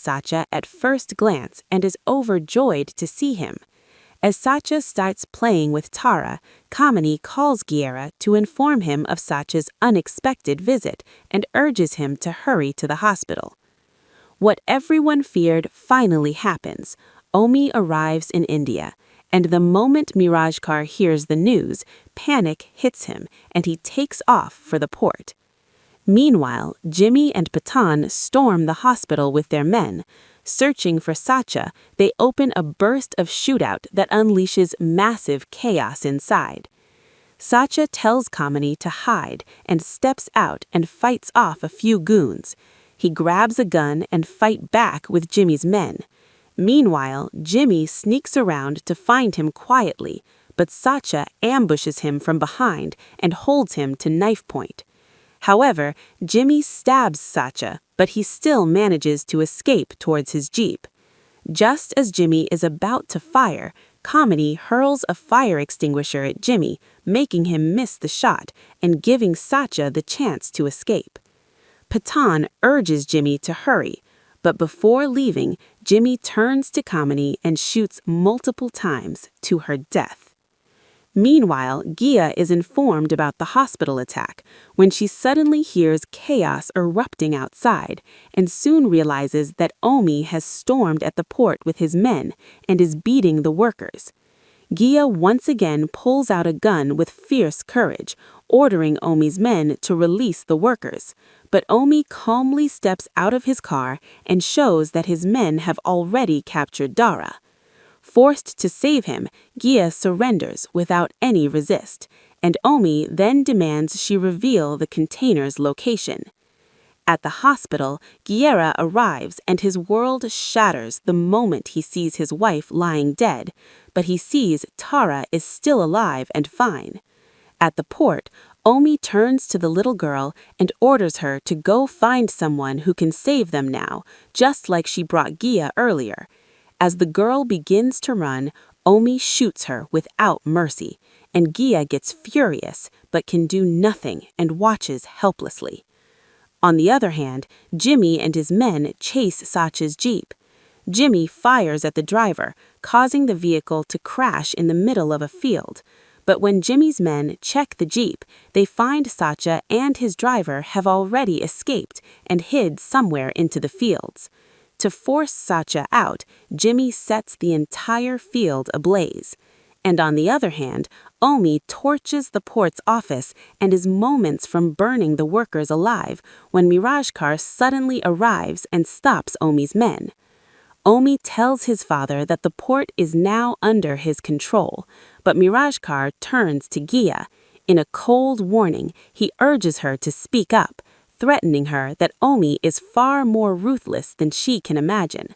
Satya at first glance and is overjoyed to see him. As Satya starts playing with Tara, Kanmani calls Gambheera to inform him of Satya's unexpected visit and urges him to hurry to the hospital. What everyone feared finally happens. Omi arrives in India, and the moment Mirajkar hears the news, panic hits him and he takes off for the port. Meanwhile, Jimmy and Pawan storm the hospital with their men. Searching for Satya, they open a burst of shootout that unleashes massive chaos inside. Satya tells Kanmani to hide and steps out and fights off a few goons. He grabs a gun and fights back with Jimmy's men. Meanwhile, Jimmy sneaks around to find him quietly, but Satya ambushes him from behind and holds him to knife point. However, Jimmy stabs Satya, but he still manages to escape towards his jeep. Just as Jimmy is about to fire, Kanmani hurls a fire extinguisher at Jimmy, making him miss the shot and giving Satya the chance to escape. Pawan urges Jimmy to hurry, but before leaving, Jimmy turns to Kanmani and shoots multiple times to her death. Meanwhile, Geetha is informed about the hospital attack when she suddenly hears chaos erupting outside and soon realizes that Omi has stormed at the port with his men and is beating the workers. Geetha once again pulls out a gun with fierce courage, ordering Omi's men to release the workers, but Omi calmly steps out of his car and shows that his men have already captured Dara. Forced to save him, Geetha surrenders without any resist, and Omi then demands she reveal the container's location. At the hospital, Gambheera arrives and his world shatters the moment he sees his wife lying dead, but he sees Tara is still alive and fine. At the port, Omi turns to the little girl and orders her to go find someone who can save them now, just like she brought Geetha earlier. As the girl begins to run, Omi shoots her without mercy, and Geetha gets furious but can do nothing and watches helplessly. On the other hand, Jimmy and his men chase Satya's jeep. Jimmy fires at the driver, causing the vehicle to crash in the middle of a field. But when Jimmy's men check the jeep, they find Satya and his driver have already escaped and hid somewhere into the fields. To force Satya out, Jimmy sets the entire field ablaze. And on the other hand, Omi torches the port's office and is moments from burning the workers alive when Mirajkar suddenly arrives and stops Omi's men. Omi tells his father that the port is now under his control, but Mirajkar turns to Geetha. In a cold warning, he urges her to speak up, threatening her that Omi is far more ruthless than she can imagine.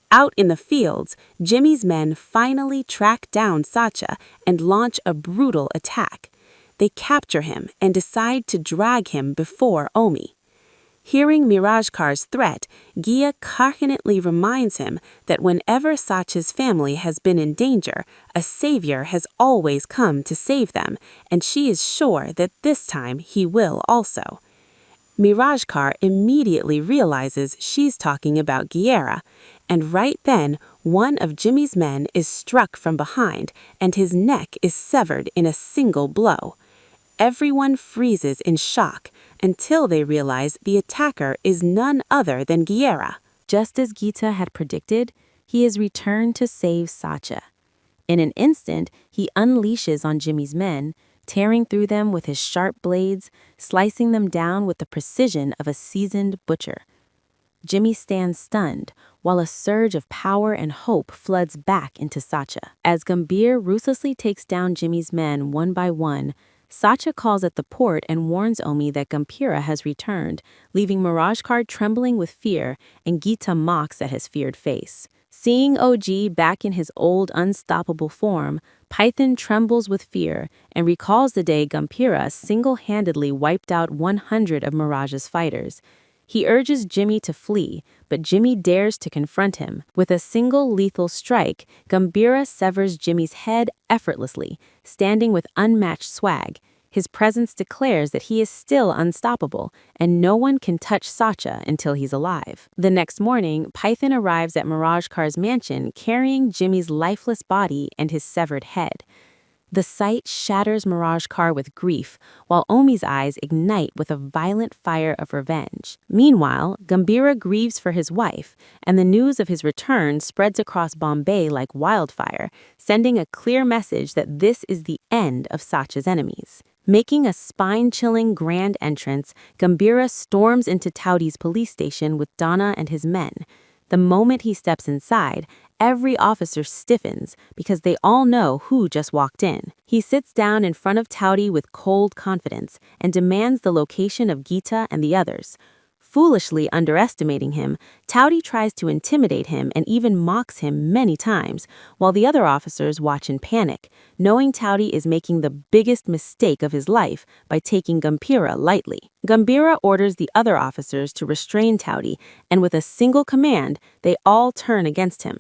Out in the fields, Jimmy's men finally track down Satya and launch a brutal attack. They capture him and decide to drag him before Omi. Hearing Mirajkar's threat, Geetha confidently reminds him that whenever Satya's family has been in danger, a savior has always come to save them, and she is sure that this time he will also. Mirajkar immediately realizes she's talking about Gambheera, and right then, one of Jimmy's men is struck from behind and his neck is severed in a single blow. Everyone freezes in shock until they realize the attacker is none other than Gambheera. Just as Geetha had predicted, he is returned to save Satya. In an instant, he unleashes on Jimmy's men, tearing through them with his sharp blades, slicing them down with the precision of a seasoned butcher. Jimmy stands stunned, while a surge of power and hope floods back into Satya. As Gambheera ruthlessly takes down Jimmy's men one by one, Satya calls at the port and warns Omi that Gambheera has returned, leaving Mirajkar trembling with fear, and Geetha mocks at his feared face. Seeing OG back in his old unstoppable form, Python trembles with fear and recalls the day Gambheera single-handedly wiped out 100 of Miraj's fighters. He urges Jimmy to flee, but Jimmy dares to confront him. With a single lethal strike, Gambheera severs Jimmy's head effortlessly, standing with unmatched swag. His presence declares that he is still unstoppable, and no one can touch Satya until he's alive. The next morning, Python arrives at Mirage Kar's mansion carrying Jimmy's lifeless body and his severed head. The sight shatters Mirage Kar with grief, while Omi's eyes ignite with a violent fire of revenge. Meanwhile, Gambheera grieves for his wife, and the news of his return spreads across Bombay like wildfire, sending a clear message that this is the end of Satya's enemies. Making a spine-chilling grand entrance, Gambheera storms into Tawde's police station with Donna and his men. The moment he steps inside, every officer stiffens because they all know who just walked in. He sits down in front of Tawde with cold confidence and demands the location of Geetha and the others. Foolishly underestimating him, Tawde tries to intimidate him and even mocks him many times, while the other officers watch in panic, knowing Tawde is making the biggest mistake of his life by taking Gambheera lightly. Gambheera orders the other officers to restrain Tawde, and with a single command, they all turn against him.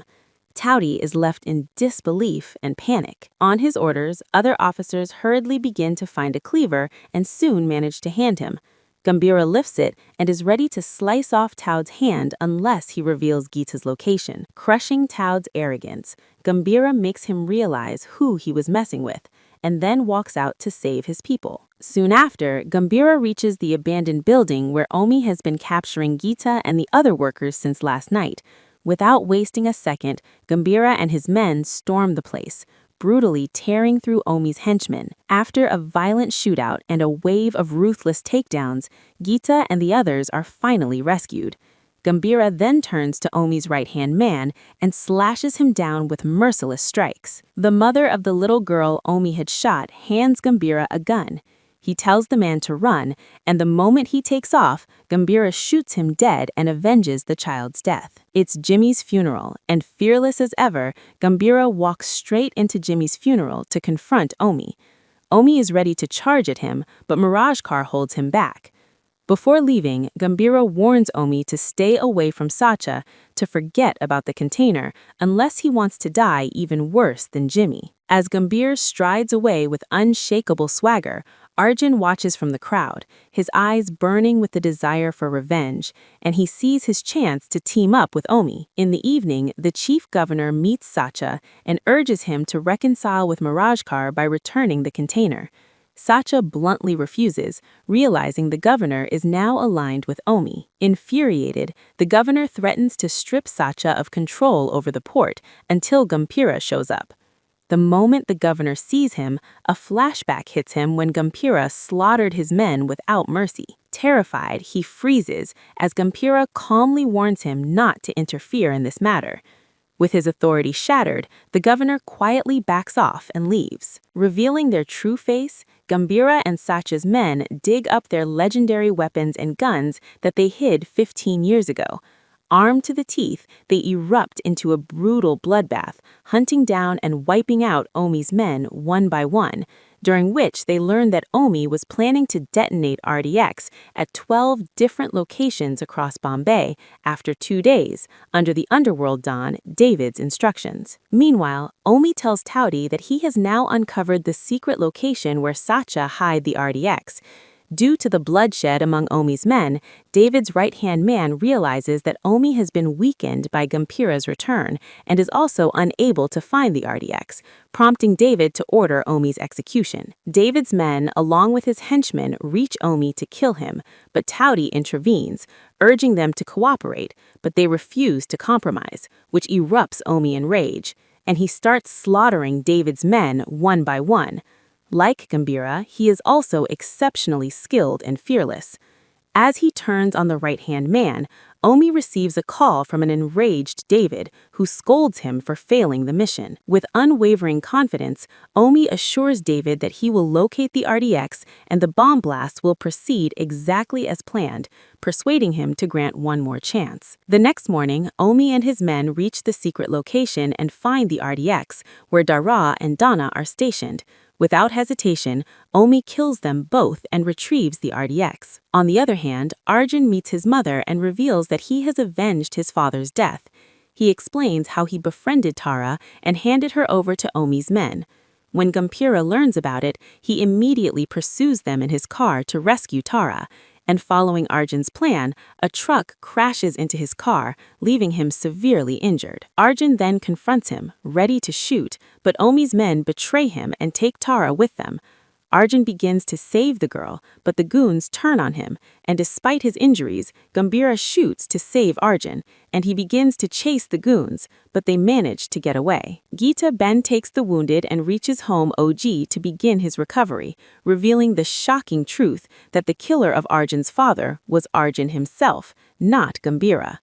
Tawde is left in disbelief and panic. On his orders, other officers hurriedly begin to find a cleaver and soon manage to hand him. Gambheera lifts it and is ready to slice off Tawde's hand unless he reveals Geetha's location. Crushing Tawde's arrogance, Gambheera makes him realize who he was messing with, and then walks out to save his people. Soon after, Gambheera reaches the abandoned building where Omi has been capturing Geetha and the other workers since last night. Without wasting a second, Gambheera and his men storm the place, brutally tearing through Omi's henchmen. After a violent shootout and a wave of ruthless takedowns, Geetha and the others are finally rescued. Gambheera then turns to Omi's right-hand man and slashes him down with merciless strikes. The mother of the little girl Omi had shot hands Gambheera a gun. He tells the man to run, and the moment he takes off, Gambheera shoots him dead and avenges the child's death. It's Jimmy's funeral, and fearless as ever, Gambheera walks straight into Jimmy's funeral to confront Omi. Omi is ready to charge at him, but Mirage Kar holds him back. Before leaving, Gambheera warns Omi to stay away from Satya, to forget about the container, unless he wants to die even worse than Jimmy. As Gambheera strides away with unshakable swagger, Arjun watches from the crowd, his eyes burning with the desire for revenge, and he sees his chance to team up with Omi. In the evening, the chief governor meets Satya and urges him to reconcile with Mirage Kar by returning the container. Satya bluntly refuses, realizing the governor is now aligned with Omi. Infuriated, the governor threatens to strip Satya of control over the port until Gambheera shows up. The moment the governor sees him, a flashback hits him when Gambheera slaughtered his men without mercy. Terrified, he freezes as Gambheera calmly warns him not to interfere in this matter. With his authority shattered, the governor quietly backs off and leaves. Revealing their true face, Gambheera and Satya's men dig up their legendary weapons and guns that they hid 15 years ago. Armed to the teeth, they erupt into a brutal bloodbath, hunting down and wiping out Omi's men one by one, during which they learn that Omi was planning to detonate RDX at 12 different locations across Bombay after 2 days, under the underworld don David's instructions. Meanwhile, Omi tells Tawde that he has now uncovered the secret location where Satya hid the RDX. Due to the bloodshed among Omi's men, David's right-hand man realizes that Omi has been weakened by Gambheera's return and is also unable to find the RDX, prompting David to order Omi's execution. David's men, along with his henchmen, reach Omi to kill him, but Tawde intervenes, urging them to cooperate, but they refuse to compromise, which erupts Omi in rage, and he starts slaughtering David's men one by one. Like Gambheera, he is also exceptionally skilled and fearless. As he turns on the right-hand man, Omi receives a call from an enraged David, who scolds him for failing the mission. With unwavering confidence, Omi assures David that he will locate the RDX and the bomb blast will proceed exactly as planned, persuading him to grant one more chance. The next morning, Omi and his men reach the secret location and find the RDX, where Dara and Donna are stationed. Without hesitation, Omi kills them both and retrieves the RDX. On the other hand, Arjun meets his mother and reveals that he has avenged his father's death. He explains how he befriended Tara and handed her over to Omi's men. When Gambheera learns about it, he immediately pursues them in his car to rescue Tara, and following Arjun's plan, a truck crashes into his car, leaving him severely injured. Arjun then confronts him, ready to shoot, but Omi's men betray him and take Tara with them. Arjun begins to save the girl, but the goons turn on him, and despite his injuries, Gambheera shoots to save Arjun, and he begins to chase the goons, but they manage to get away. Geetha then takes the wounded and reaches home OG to begin his recovery, revealing the shocking truth that the killer of Arjun's father was Arjun himself, not Gambheera.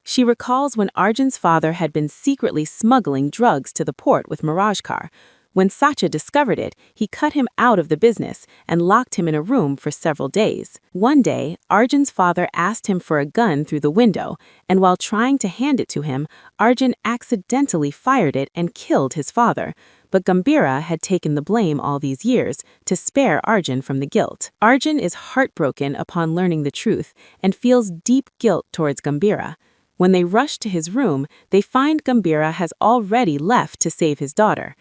She recalls when Arjun's father had been secretly smuggling drugs to the port with Mirage Car. When Satya discovered it, he cut him out of the business and locked him in a room for several days. One day, Arjun's father asked him for a gun through the window, and while trying to hand it to him, Arjun accidentally fired it and killed his father. But Gambheera had taken the blame all these years to spare Arjun from the guilt. Arjun is heartbroken upon learning the truth and feels deep guilt towards Gambheera. When they rush to his room, they find Gambheera has already left to save his daughter.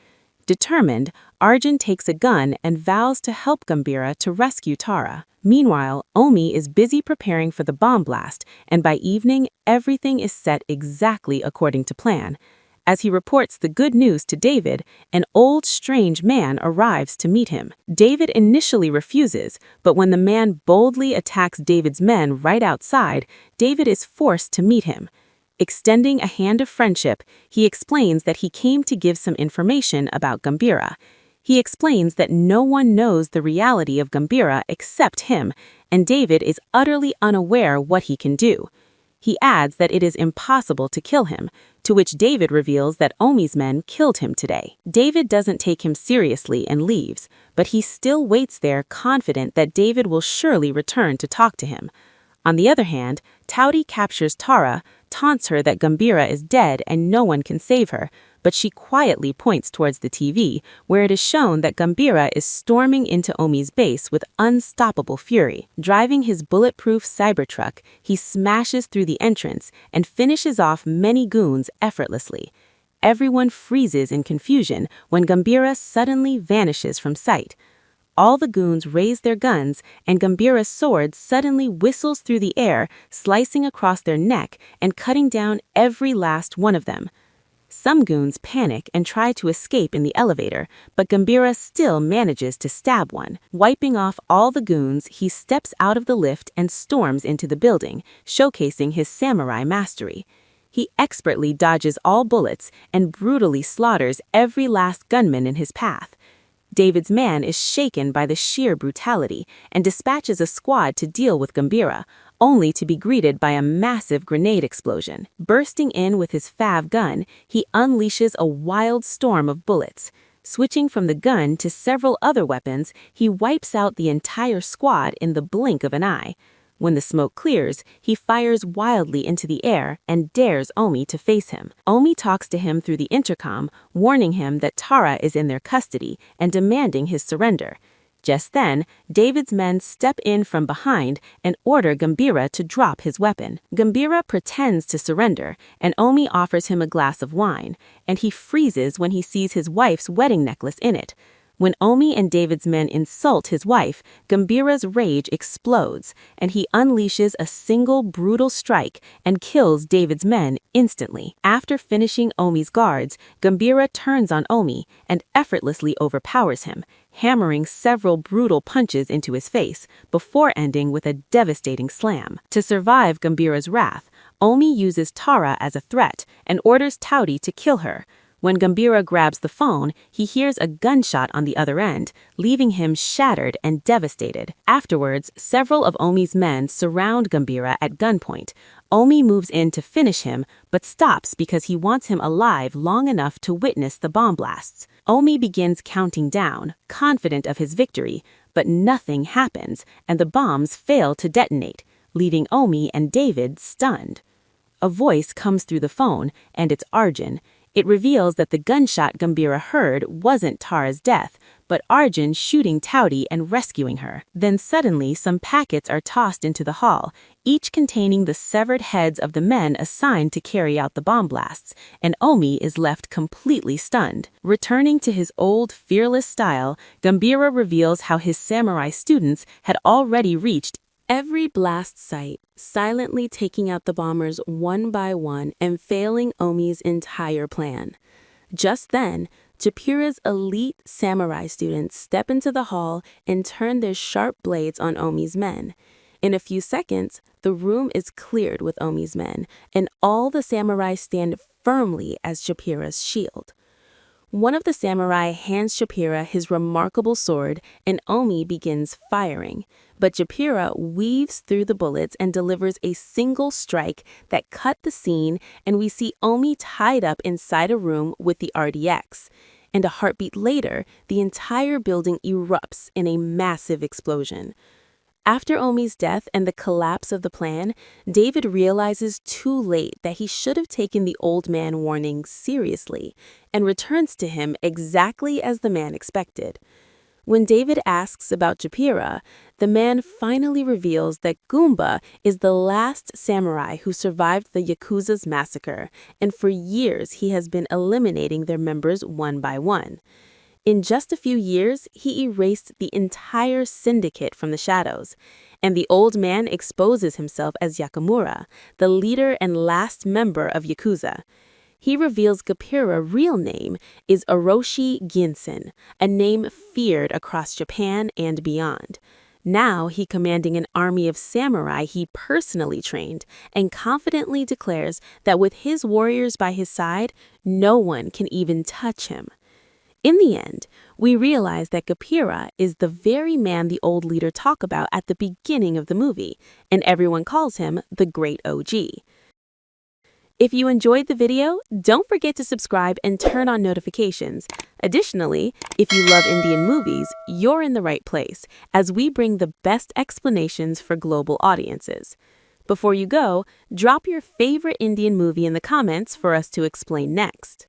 Determined, Arjun takes a gun and vows to help Gambheera to rescue Tara. Meanwhile, Omi is busy preparing for the bomb blast, and by evening, everything is set exactly according to plan. As he reports the good news to David, an old strange man arrives to meet him. David initially refuses, but when the man boldly attacks David's men right outside, David is forced to meet him. Extending a hand of friendship, he explains that he came to give some information about Gambheera. He explains that no one knows the reality of Gambheera except him, and David is utterly unaware what he can do. He adds that it is impossible to kill him, to which David reveals that Omi's men killed him today. David doesn't take him seriously and leaves, but he still waits there confident that David will surely return to talk to him. On the other hand, Tawde captures Tara, taunts her that Gambheera is dead and no one can save her, but she quietly points towards the TV, where it is shown that Gambheera is storming into Omi's base with unstoppable fury. Driving his bulletproof Cybertruck, he smashes through the entrance and finishes off many goons effortlessly. Everyone freezes in confusion when Gambheera suddenly vanishes from sight. All the goons raise their guns, and Gambheera's sword suddenly whistles through the air, slicing across their neck and cutting down every last one of them. Some goons panic and try to escape in the elevator, but Gambheera still manages to stab one. Wiping off all the goons, he steps out of the lift and storms into the building, showcasing his samurai mastery. He expertly dodges all bullets and brutally slaughters every last gunman in his path. David's man is shaken by the sheer brutality and dispatches a squad to deal with Gambheera, only to be greeted by a massive grenade explosion. Bursting in with his fav gun, he unleashes a wild storm of bullets. Switching from the gun to several other weapons, he wipes out the entire squad in the blink of an eye. When the smoke clears, he fires wildly into the air and dares Omi to face him. Omi talks to him through the intercom, warning him that Tara is in their custody and demanding his surrender. Just then, David's men step in from behind and order Gambheera to drop his weapon. Gambheera pretends to surrender, and Omi offers him a glass of wine, and he freezes when he sees his wife's wedding necklace in it. When Omi and David's men insult his wife, Gambheera's rage explodes, and he unleashes a single brutal strike and kills David's men instantly. After finishing Omi's guards, Gambheera turns on Omi and effortlessly overpowers him, hammering several brutal punches into his face, before ending with a devastating slam. To survive Gambheera's wrath, Omi uses Tara as a threat and orders Tawde to kill her. When Gambheera grabs the phone, he hears a gunshot on the other end, leaving him shattered and devastated. Afterwards, several of Omi's men surround Gambheera at gunpoint. Omi moves in to finish him, but stops because he wants him alive long enough to witness the bomb blasts. Omi begins counting down, confident of his victory, but nothing happens, and the bombs fail to detonate, leaving Omi and David stunned. A voice comes through the phone, and it's Arjun. It reveals that the gunshot Gambheera heard wasn't Tara's death, but Arjun shooting Tawde and rescuing her. Then suddenly some packets are tossed into the hall, each containing the severed heads of the men assigned to carry out the bomb blasts, and Omi is left completely stunned. Returning to his old fearless style, Gambheera reveals how his samurai students had already reached every blast site, silently taking out the bombers one by one and failing Omi's entire plan. Just then, Japira's elite samurai students step into the hall and turn their sharp blades on Omi's men. In a few seconds, the room is cleared with Omi's men, and all the samurai stand firmly as Japira's shield. One of the samurai hands Japira his remarkable sword, and Omi begins firing. But Japira weaves through the bullets and delivers a single strike that cut the scene, and we see Omi tied up inside a room with the RDX. And a heartbeat later, the entire building erupts in a massive explosion. After Omi's death and the collapse of the plan, David realizes too late that he should have taken the old man warning seriously and returns to him exactly as the man expected. When David asks about Japira, the man finally reveals that Goomba is the last samurai who survived the Yakuza's massacre, and for years he has been eliminating their members one by one. In just a few years, he erased the entire syndicate from the shadows, and the old man exposes himself as Yakamura, the leader and last member of Yakuza. He reveals Gambheera's real name is Orochi Ginsen, a name feared across Japan and beyond. Now he commanding an army of samurai he personally trained, and confidently declares that with his warriors by his side, no one can even touch him. In the end, we realize that Gambheera is the very man the old leader talked about at the beginning of the movie, and everyone calls him the Great OG. If you enjoyed the video, don't forget to subscribe and turn on notifications. Additionally, if you love Indian movies, you're in the right place, as we bring the best explanations for global audiences. Before you go, drop your favorite Indian movie in the comments for us to explain next.